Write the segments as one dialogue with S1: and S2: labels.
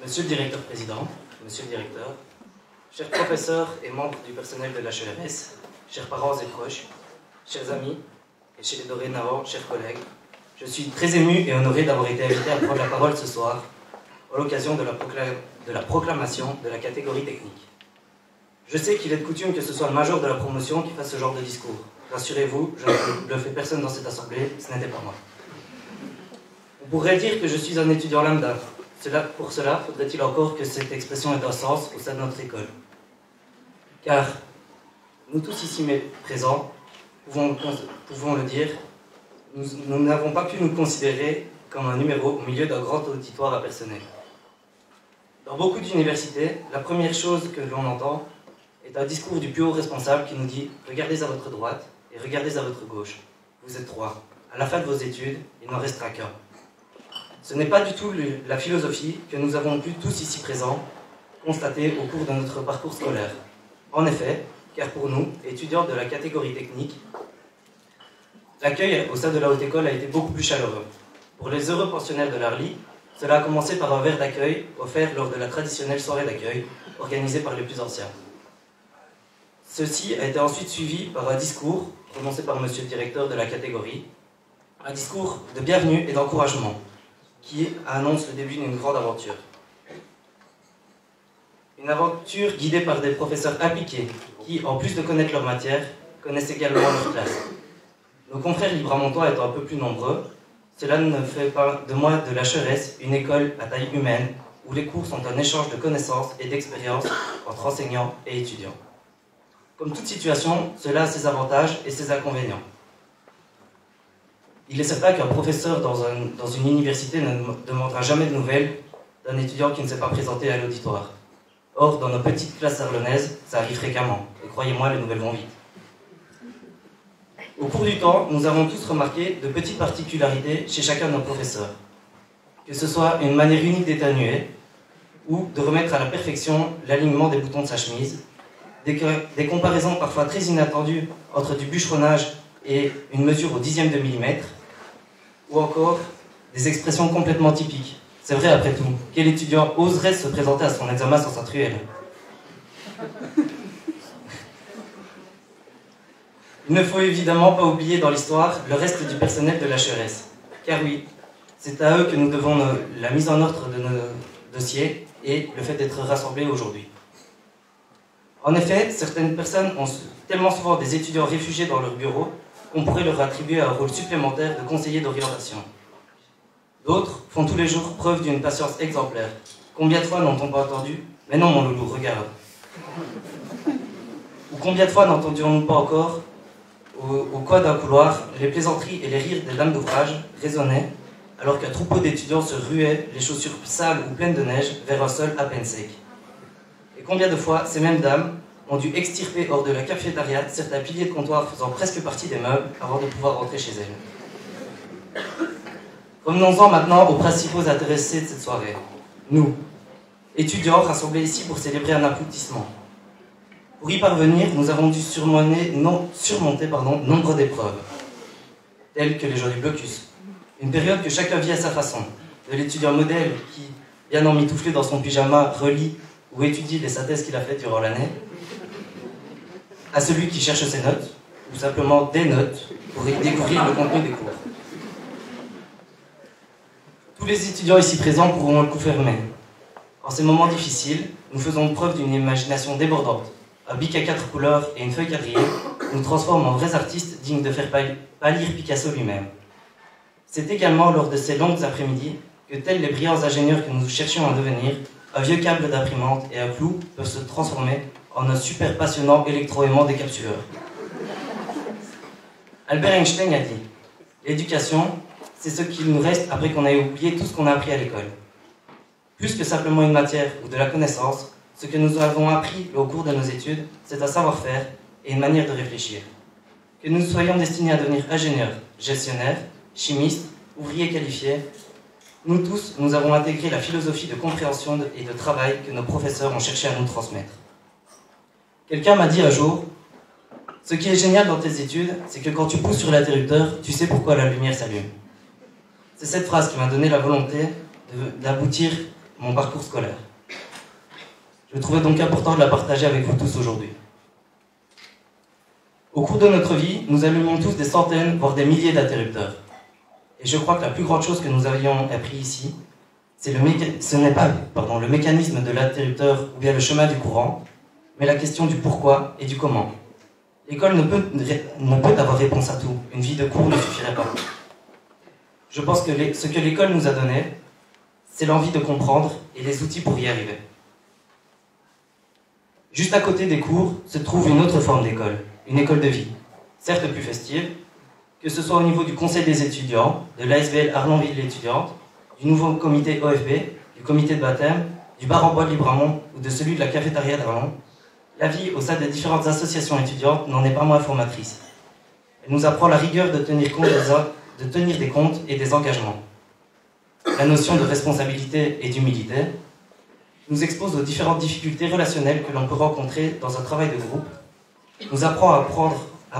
S1: Monsieur le directeur-président, monsieur le directeur, chers professeurs et membres du personnel de l'HERS, chers parents et proches, chers amis, et chez les dorénavant, chers collègues, je suis très ému et honoré d'avoir été invité à prendre la parole ce soir, à l'occasion de la proclamation de la catégorie technique. Je sais qu'il est de coutume que ce soit le major de la promotion qui fasse ce genre de discours. Rassurez-vous, je ne le fais personne dans cette assemblée, ce n'était pas moi. On pourrait dire que je suis un étudiant lambda. Pour cela, faudrait-il encore que cette expression ait un sens au sein de notre école. Car nous tous ici présents pouvons le dire, nous n'avons pas pu nous considérer comme un numéro au milieu d'un grand auditoire à personnel. Dans beaucoup d'universités, la première chose que l'on entend est un discours du plus haut responsable qui nous dit « Regardez à votre droite et regardez à votre gauche. Vous êtes trois. À la fin de vos études, il n'en restera qu'un. » Ce n'est pas du tout la philosophie que nous avons pu tous ici présents constater au cours de notre parcours scolaire. En effet, car pour nous, étudiants de la catégorie technique, l'accueil au sein de la haute école a été beaucoup plus chaleureux. Pour les heureux pensionnaires de l'Arly, cela a commencé par un verre d'accueil offert lors de la traditionnelle soirée d'accueil organisée par les plus anciens. Ceci a été ensuite suivi par un discours prononcé par monsieur le directeur de la catégorie, un discours de bienvenue et d'encouragement qui annonce le début d'une grande aventure. Une aventure guidée par des professeurs impliqués qui, en plus de connaître leur matière, connaissent également leur classe. Nos confrères libramontois étant un peu plus nombreux, cela ne fait pas de moi de l'HERS une école à taille humaine où les cours sont un échange de connaissances et d'expériences entre enseignants et étudiants. Comme toute situation, cela a ses avantages et ses inconvénients. Il est certain qu'un professeur dans une université ne demandera jamais de nouvelles d'un étudiant qui ne s'est pas présenté à l'auditoire. Or, dans nos petites classes arlonnaises, ça arrive fréquemment, et croyez-moi, les nouvelles vont vite. Au cours du temps, nous avons tous remarqué de petites particularités chez chacun de nos professeurs. Que ce soit une manière unique d'éternuer, ou de remettre à la perfection l'alignement des boutons de sa chemise, des comparaisons parfois très inattendues entre du bûcheronnage et une mesure au dixième de millimètre, ou encore des expressions complètement typiques. C'est vrai après tout, quel étudiant oserait se présenter à son examen sans sa truelle? Il ne faut évidemment pas oublier dans l'histoire le reste du personnel de l'HERS. Car oui, c'est à eux que nous devons la mise en ordre de nos dossiers et le fait d'être rassemblés aujourd'hui. En effet, certaines personnes ont tellement souvent des étudiants réfugiés dans leur bureau qu'on pourrait leur attribuer un rôle supplémentaire de conseiller d'orientation. D'autres font tous les jours preuve d'une patience exemplaire. Combien de fois n'ont-on pas entendu « Mais non, mon loulou, regarde !» Ou combien de fois n'entendions-nous pas encore, au coin d'un couloir, les plaisanteries et les rires des dames d'ouvrage résonnaient, alors qu'un troupeau d'étudiants se ruait, les chaussures sales ou pleines de neige, vers un sol à peine sec. Et combien de fois ces mêmes dames ont dû extirper hors de la cafétéria certains piliers de comptoir faisant presque partie des meubles avant de pouvoir rentrer chez elles. Revenons-en maintenant aux principaux intéressés de cette soirée. Nous, étudiants rassemblés ici pour célébrer un aboutissement. Pour y parvenir, nous avons dû surmonter nombre d'épreuves, telles que les jours du blocus. Une période que chacun vit à sa façon. De l'étudiant modèle qui, bien emmitouflé dans son pyjama, relit ou étudie les synthèses qu'il a faites durant l'année, à celui qui cherche ses notes, ou simplement des notes, pour y découvrir le contenu des cours. Tous les étudiants ici présents pourront le confirmer. En ces moments difficiles, nous faisons preuve d'une imagination débordante. Un bic à 4 couleurs et une feuille quadrillée nous transforment en vrais artistes dignes de faire pâlir Picasso lui-même. C'est également lors de ces longues après-midi que, tels les brillants ingénieurs que nous cherchions à devenir, un vieux câble d'imprimante et un clou peuvent se transformer en un super passionnant électroaimant décapsuleur. Albert Einstein a dit « L'éducation, c'est ce qu'il nous reste après qu'on ait oublié tout ce qu'on a appris à l'école. Plus que simplement une matière ou de la connaissance, ce que nous avons appris au cours de nos études, c'est un savoir-faire et une manière de réfléchir. Que nous soyons destinés à devenir ingénieurs, gestionnaires, chimistes, ouvriers qualifiés, nous tous, nous avons intégré la philosophie de compréhension et de travail que nos professeurs ont cherché à nous transmettre. Quelqu'un m'a dit un jour, « Ce qui est génial dans tes études, c'est que quand tu pousses sur l'interrupteur, tu sais pourquoi la lumière s'allume. » C'est cette phrase qui m'a donné la volonté d'aboutir mon parcours scolaire. Je trouvais donc important de la partager avec vous tous aujourd'hui. Au cours de notre vie, nous allumons tous des centaines, voire des milliers d'interrupteurs. Et je crois que la plus grande chose que nous avions appris ici, ce n'est pas le mécanisme de l'interrupteur ou bien le chemin du courant, mais la question du pourquoi et du comment. L'école ne peut avoir réponse à tout. Une vie de cours ne suffirait pas. Je pense que ce que l'école nous a donné, c'est l'envie de comprendre et les outils pour y arriver. Juste à côté des cours se trouve une autre forme d'école, une école de vie, certes plus festive, que ce soit au niveau du conseil des étudiants, de l'ASBL Arlonville étudiante, du nouveau comité OFB, du comité de baptême, du bar en bois de Libramont ou de celui de la cafétéria d'Arlon. La vie au sein des différentes associations étudiantes n'en est pas moins formatrice. Elle nous apprend la rigueur de tenir des comptes et des engagements. La notion de responsabilité et d'humilité nous expose aux différentes difficultés relationnelles que l'on peut rencontrer dans un travail de groupe, nous apprend à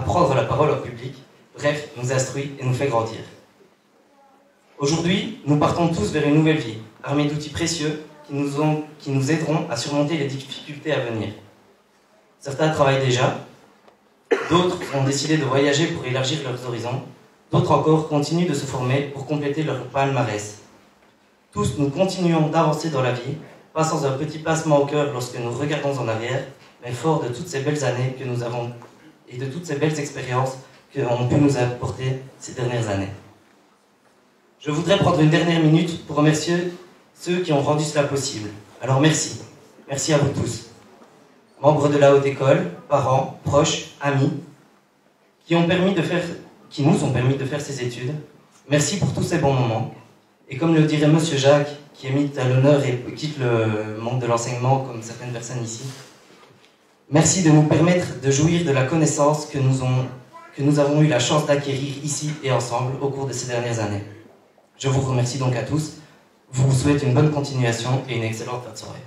S1: prendre la parole au public, bref, nous instruit et nous fait grandir. Aujourd'hui, nous partons tous vers une nouvelle vie, armés d'outils précieux qui nous aideront à surmonter les difficultés à venir. Certains travaillent déjà, d'autres ont décidé de voyager pour élargir leurs horizons, d'autres encore continuent de se former pour compléter leur palmarès. Tous, nous continuons d'avancer dans la vie, pas sans un petit pincement au cœur lorsque nous regardons en arrière, mais fort de toutes ces belles années que nous avons et de toutes ces belles expériences qu'ont pu nous apporter ces dernières années. Je voudrais prendre une dernière minute pour remercier ceux qui ont rendu cela possible. Alors merci. Merci à vous tous. Membres de la haute école, parents, proches, amis, qui nous ont permis de faire ces études. Merci pour tous ces bons moments. Et comme le dirait Monsieur Jacques, qui est mis à l'honneur et quitte le monde de l'enseignement comme certaines personnes ici, merci de nous permettre de jouir de la connaissance que nous avons eu la chance d'acquérir ici et ensemble au cours de ces dernières années. Je vous remercie donc à tous. Je vous souhaite une bonne continuation et une excellente fin de soirée.